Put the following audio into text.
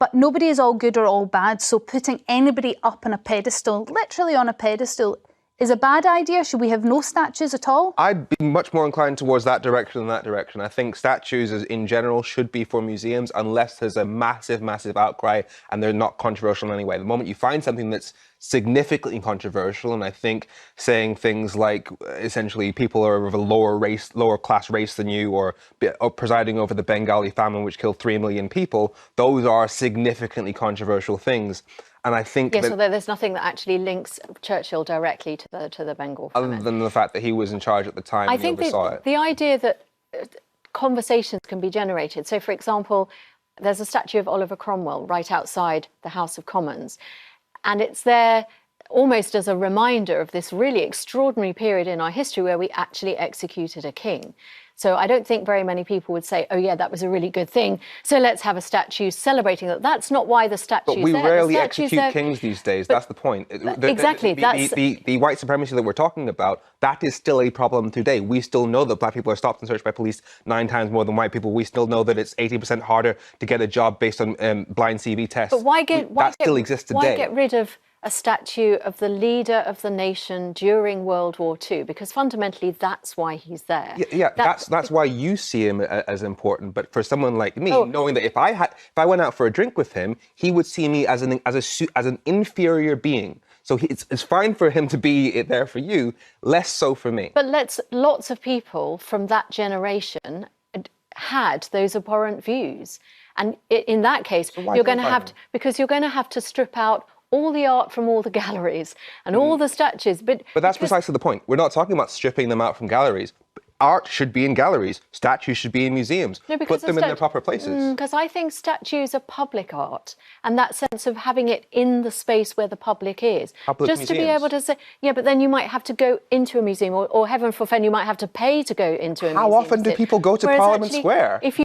But nobody is all good or all bad, so putting anybody up on a pedestal, literally on a pedestal, is a bad idea. Should we have no statues at all? I'd be much more inclined towards that direction than that direction. I think statues in general should be for museums unless there's a massive, massive outcry and they're not controversial in any way. The moment you find something that's significantly controversial, and I think saying things like essentially people are of a lower class race than you, or presiding over the Bengali famine which killed 3 million people, those are significantly controversial things. And I think yes, although there's nothing that actually links Churchill directly to the Bengal famine. Other than the fact that he was in charge at the time I and think he oversaw it. The idea that conversations can be generated. So, for example, there's a statue of Oliver Cromwell right outside the House of Commons, and it's there almost as a reminder of this really extraordinary period in our history where we actually executed a king. So I don't think very many people would say, oh, yeah, that was a really good thing, so let's have a statue celebrating that. That's not why the statue's there. But we rarely execute kings these days. That's the point. Exactly. The white supremacy that we're talking about, that is still a problem today. We still know that black people are stopped and searched by police 9 times more than white people. We still know that it's 80% harder to get a job based on blind CV tests. But that still exists today. Why get rid of a statue of the leader of the nation during World War II? Because fundamentally, that's why he's there. Yeah, that's why you see him as important. But for someone like me, knowing that if I went out for a drink with him, he would see me as an inferior being. So it's fine for him to be there for you, less so for me. But lots of people from that generation had those abhorrent views, and in that case, you're going to have to strip out all the art from all the galleries and all the statues. But that's precisely the point. We're not talking about stripping them out from galleries. Art should be in galleries. Statues should be in museums. No, put them in their proper places. Because I think statues are public art, and that sense of having it in the space where the public is. Museums. To be able to say, yeah, but then you might have to go into a museum, or heaven forfend, you might have to pay to go into a museum. How often do people go to Parliament Square? If you